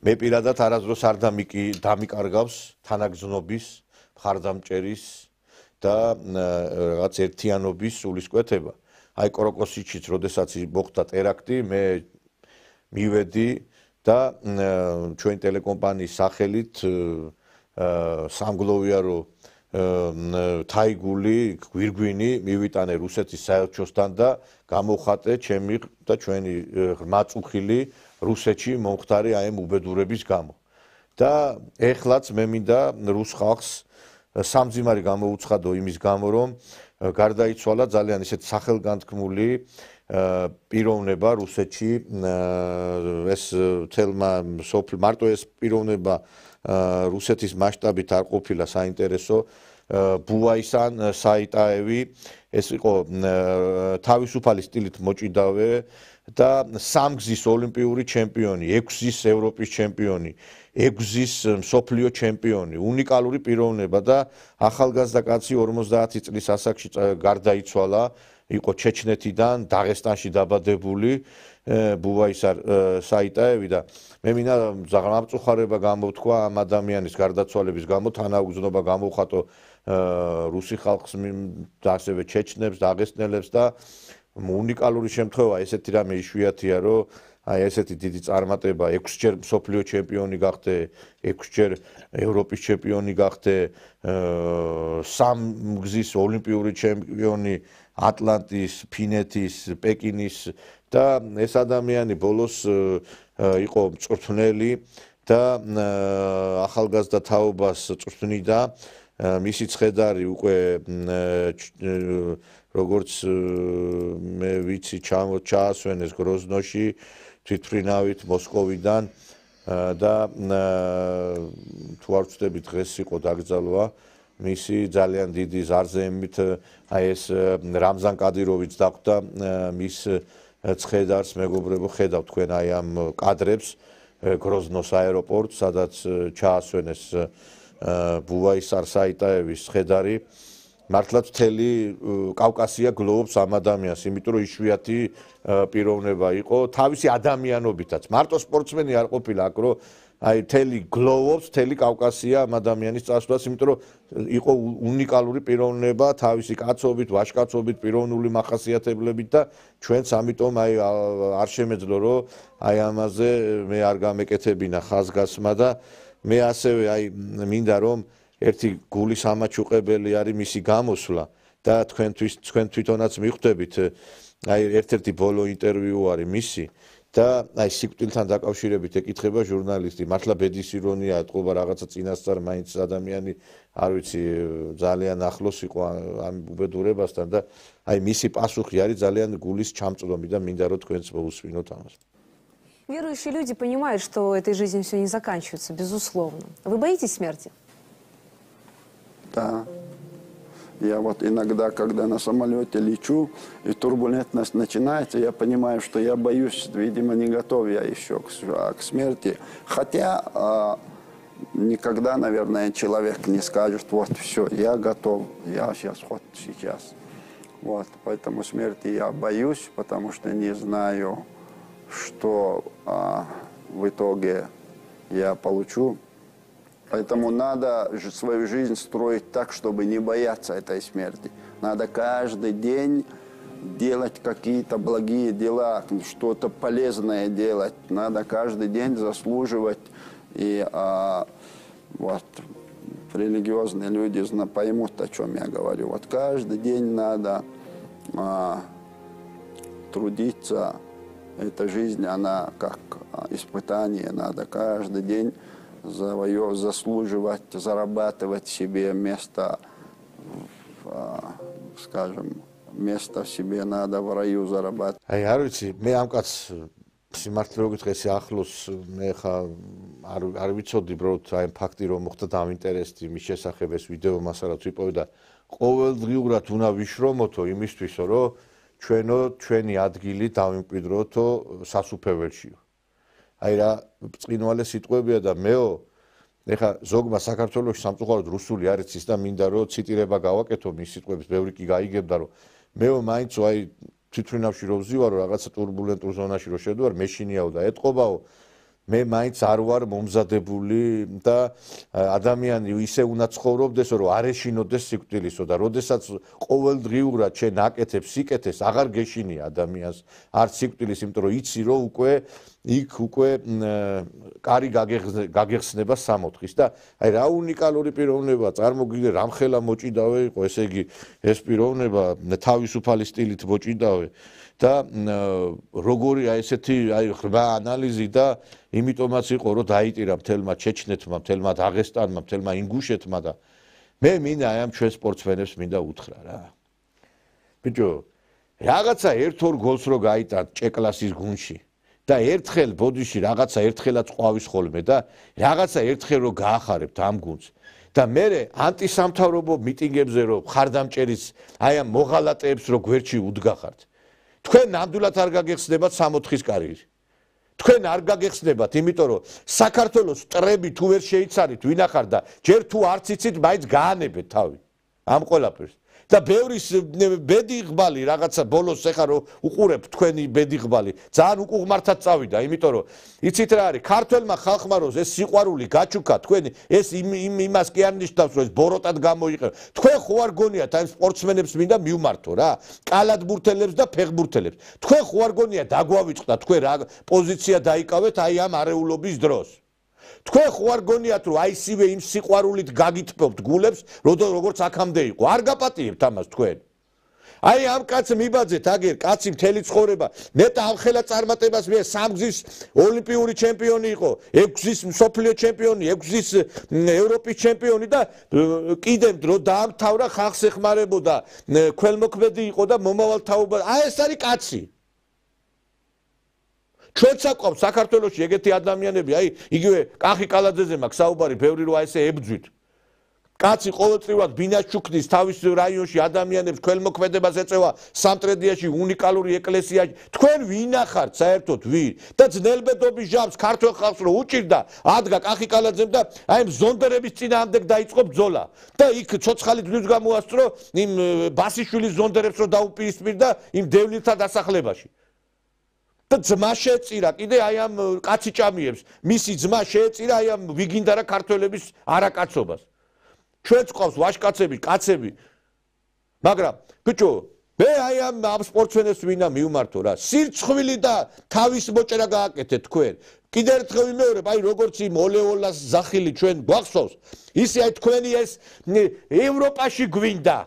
მე პირადად არასდროს არ დამიკარგავს თანაგზნობის, მხარდამჭერის და რაღაც ერთიანობის სულისკვეთება. აი კოროკოსიჩიც, როდესაც მოხდა ტერაქტი, მე მივედი და ჩვენი ტელეკომპანიის სახელით სამგლოვიარო თაიგული გვირგვინი მივიტანე რუსეთის საელჩოსთან და გამოვხატე ჩემი და ჩვენი ღრმაწუხილი რუსეთში მომხდარი აი ამ უბედურების გამო. და ეხლაც მე მინდა რუს ხალხს სამძიმარი გამოუცხადო იმის გამო, რომ გარდაიცვალა ძალიან ისეთ სახელგანთქმული პიროვნება რუსეთში ეს თელმა მარტო ეს პიროვნება რუსეთის მასშტაბით არ ყოფილა საინტერესო ბუაისან საიტაევი ეს იყო თავისუფალი სტილით მოჭიდავე და სამგზის ოლიმპიური ჩემპიონი, 6-გზის ევროპის ჩემპიონი, 6-გზის მსოფლიო ჩემპიონი, უნიკალური პიროვნება და ახალგაზრდა კაცი 50 წლის ასაკში გარდაიცვალა, იყო ჩეჩნეთიდან, დაღესტანში დაბადებული ბუაისარ საიტაევი და მე მინდა ზაღრამწუხარება გამოვთქვა ამ ადამიანის გარდაცვალების გამო, თანაუგზნობა გამოვხატო რუსი ხალხს და ასევე ჩეჩნებს, დაღესტნელებს და უნიკალური შემთხვევა ესეთი რამე იშვიათია, რომ აი ესეთი დიდი წარმატება 6-ჯერ მსოფლიო ჩემპიონი გახდე, 6-ჯერ ევროპის ჩემპიონი გახდე, 3-გზის ოლიმპიური ჩემპიონი ატლანტის, ფინეთის, პეკინის და ეს ადამიანი ბოლოს იყო მწვრთნელი და ახალგაზრდა თაობას წვრთნიდა, მისი ცხედარი უკვე როგორც მე ვიცი ჩაასვენეს გროზნოში თვითმფრინავით მოსკოვიდან და თუ არ ვცდები დღეს იყო დაკრძალვა მისი ძალიან დიდი ზარზემით აი ეს რამზან კადიროვიც დახვდა მის ცხედარს მეგობრებო ხედავთ თქვენ აი ამ კადრებს გროზნოს აეროპორტს სადაც ჩაასვენეს ბუაისარ საიტაევის ცხედარი მართლაც მთელი კავკასია გლოვობს ამ ადამიანს, იმიტომ რომ იშვიათი პიროვნება იყო თავისი ადამიანობითაც. მარტო სპორტსმენი არ ყოფილა აქ, რომ აი მთელი გლოვობს, მთელი კავკასია ამ ადამიანის წასვლას, იმიტომ რომ იყო უნიკალური პიროვნება თავისი კაცობით, ვაჟკაცობით, პიროვნული მახასიათებლებით და ჩვენც ამიტომ აი არ შემეძლო რომ აი ამაზე მე არ გამეკეთებინა ხაზგასმა და მე ასევე აი მინდა რომ ერთი გულის ამაჩუყებელი არის მისი გამოსვლა და თქვენ თვითონაც მიხვდებით აი ერთ-ერთი ბოლო ინტერვიუ არის მისი და აი სიკვდილთან დაკავშირებით ეკითხება ჟურნალისტი მართლა ბედის ირონია ეთყობა რაღაცა წინასწარ მაინც ადამიანი არ ვიცი ძალიან ახლოს იყო ამ უბედურებასთან და აი მისი პასუხი არის ძალიან გულის ჩამწვდომი და მინდა რომ თქვენც მოусვინოთ ამას. Верующие люди понимают, что этой жизнью все не заканчивается, безусловно. Вы боитесь смерти? Да. Я вот иногда, когда на самолете лечу, и турбулентность начинается, я понимаю, что я боюсь, видимо, не готов я еще к смерти. Хотя никогда, наверное, человек не скажет, вот все, я готов, я сейчас, вот сейчас. Вот, поэтому смерти я боюсь, потому что не знаю, что в итоге я получу. Поэтому надо свою жизнь строить так, чтобы не бояться этой смерти. Надо каждый день делать какие-то благие дела, что-то полезное делать. Надо каждый день заслуживать. И вот религиозные люди поймут, о чем я говорю. Вот каждый день надо трудиться. Эта жизнь, она как испытание. Надо каждый день заслуживать, зарабатывать себе место, скажем, место в себе надо в раю зарабатывать. Აი არ ვიცი, მე ამ კაც სიმართლე რო გითხრეს ახლოს მე ხა არ ვიცოდი უბრალოდ აი ფაქტი რომ მოხდა დავინტერესდი მის შესახებ ეს ვიდეო მასალაც ვიპოვე და ყოველდღიურად უნდა ვიშრომოთო იმისთვისო რომ ჩვენი ადგილი დავიმკვიდროთო სასუფეველშიო. აი რა წინვალე სიტყვებია და მეო ეხა ზოგმა საქართველოში სამწუხაროდ რუსული არ იცის და მინდა რომ ციტირება გავაკეთო მის სიტყვებს ბევრი კი გაიგებდა რომ მეო მაინც აი თვითმფრინავში რო ვზივარო რაღაცა ტურბულენტურ ზონაში რო შედვარ მეშინიაო და ეთყობაო მე მაინც არ ვარ მომზადებული და ადამიანი ისე უნდა ცხოვრობდეს, რომ არ ეშინოდეს სიკვდილისო და როდესაც ყოველდღიურად შენ აკეთებს სიკეთეს, აღარ გეშინია ადამიანს არც სიკვდილის, იმიტომ რომ იცი რომ უკვე კარი გაგეხსნება 64-ის და აი რა უნიკალური პიროვნება წარმოგიდგენ რამხელა მოჭიდავე იყო, ესე იგი ეს პიროვნება თავისუფალი სტილით მოჭიდავე და როგორი აი ესეთი აი ღრმა ანალიზი და იმიტომაც იყო რომ დაიტირა მთელმა ჩეჩნეთმა, მთელმა დაღესტანმა, მთელმა ინგუშეთმა და მე მინდა აი ამ ჩვენ სპორტსმენებს მინდა უთხრა რა. ბიჭო, რაღაცა ერთ-ორ გოლს რო გაიტან ჭეკლასის გუნდში და ერთხელ ბოდიში რაღაცა ერთხელაც ყვავის ხოლმე და რაღაცა ერთხელ რო გაახარებთ ამ გუნდს და მე ანტისამთავრობო მიტინგებზე რო ხარდამჭერის აი ამ მოღალატეებს რო გვერდში უდგახართ. თქვენ ნამდვილად არ გაგეხსნებათ 64-ის კარიერი. თქვენ არ გაგეხსნებათ, იმიტომ რომ საქართველოს ტრები თუ ვერ შეიცარით, ვინახარ და ჯერ თუ არც იცით, მაინც გაანებეთ თავი ამ ყველაფერს. და ბევრის ბედიღბალი რაღაცა ბოლოს ეხა რომ უყურებ თქვენი ბედიღბალი, ძალიან უკუღმართად წავიდა, იმიტომ რომ იცით რა არის, ქართველმა ხალხმა რომ ეს სიყვარული გაჩუქა, თქვენი ეს იმას კი არ ნიშნავს, რომ ეს ბოროტად გამოიყენო. თქვენ ხო არ გონიათ აი სპორტსმენებს მინდა მივმართო რა, კალათბურთელებს და ფეხბურთელებს. თქვენ ხო არ გონიათ დაგვავიწყდა თქვენ რა პოზიცია დაიკავეთ აი ამ არეულობის დროს. თქვენ ხო არ გონიათ რომ აი ისივე იმ სიყვარულით გაგიტფობთ გულებს, როგორც აქამდე იყო. არ გაპატიებთ ამას თქვენ. აი ამ კაცს მიბაძეთ აგერ კაცი მთელი ცხოვრება ნეტა ამხელა წარმატებას მე 3 გზის ოლიმპიური ჩემპიონი იყო, 6 გზის მსოფლიო ჩემპიონი, 6 გზის ევროპის ჩემპიონი და კიდევ რო დაამთავრა ხალხს ეხმარებოდა, ქველმოქმედი იყო და მომავალ თაობა. აი ეს არის კაცი. ჩვენც აკვავს საქართველოში ეგეთი ადამიანები, აი იგივე კახი კალაძეზე მაქვს საუბარი, ბევრი რო აი ესე ებძვით. კაცი ყოველწლიურად ბინას ჩუქნის თავის რაიონში ადამიანებს ქველმოქმედებას ეწევა სამტრედიაში უნიკალური ეკლესიაში. თქვენ ვინახართ საერთოდ ვინ? და ძნელბედობის ჟამს ქართველ ხალხს რო უჭირდა, ადგა კახი კალაძემ და აი ამ ზონდერების წინააღმდეგ დაიწყო ბრძოლა. და იქ ცოცხალი ძვლის გამოასწრო იმ ბასიშვილის ზონდერებს რო დაუპირისპირდა იმ დევნილთა დასახლებაში. და ძმა შეეწირა კიდე აი ამ კაციჭამიებს, მისი ძმა შეეწირა აი ამ ვიგინდარა ქართველების არაკაცობას. ჩვენც ყავს ვაჟკაცები, კაცები. მაგრამ ბიჭო, მე აი ამ სპორტსმენებს ვინა მივმართო რა. სირცხვილი და თავის მოჭერა გააკეთეთ თქვენ. კიდე ერთხელ ვიმეორებ, აი როგორც იმ ოლეოლას ზახილი ჩვენ გვახსოვს, ისე აი თქვენი ეს ევროპაში გვინდა.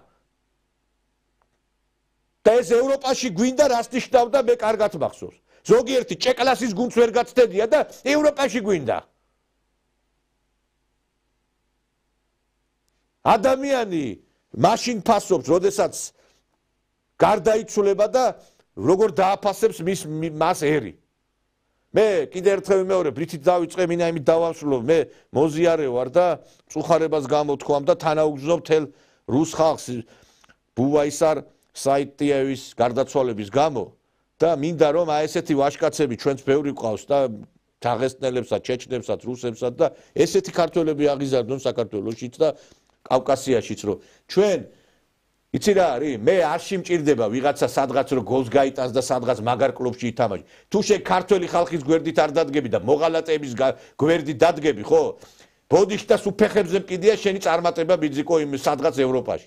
და ეს ევროპაში გვინდა რას ნიშნავდა მე კარგად მახსოვს. ზოგიერთი ჭეკლასის გუნდს ვერ გაცდედია და ევროპაში გვინდა. ადამიანი მაშინ ფასობს, როდესაც გარდაიცვლება და როგორ დააფასებს მას ერი. მე კიდე ერთხელ ვიმეორებ, რითიც დავიწყე, მინდა იმით დავასრულო, მე მოზიარე ვარ და წუხარებას გამოთქვამ და თანაუგზნობ თელ რუს ხალხს ბუვაისარ საიტიევის გარდაცვალების გამო და მინდა რომ აი ესეთი ვაჟკაცები ჩვენც ბევრი ყავს და დაღესტნელებსაც, ჩეჩნებსაც, რუსებსაც და ესეთი ქართველები აღიზარდონ საქართველოშიც და კავკასიაშიც, რომ ჩვენ იცი რა არის, მე არ შემჭირდება ვიღაცა სადღაც რომ გოლს გაიტანს და სადღაც მაგარ კლუბში ითამაშე. თუ შე ქართველი ხალხის გვერდით არ დადგები და მოღალატეების გვერდით დადგები, ხო? ბოდიში და სუფეხებზე მკიდია შენი წარმატება ბიძიკო იმ სადღაც ევროპაში.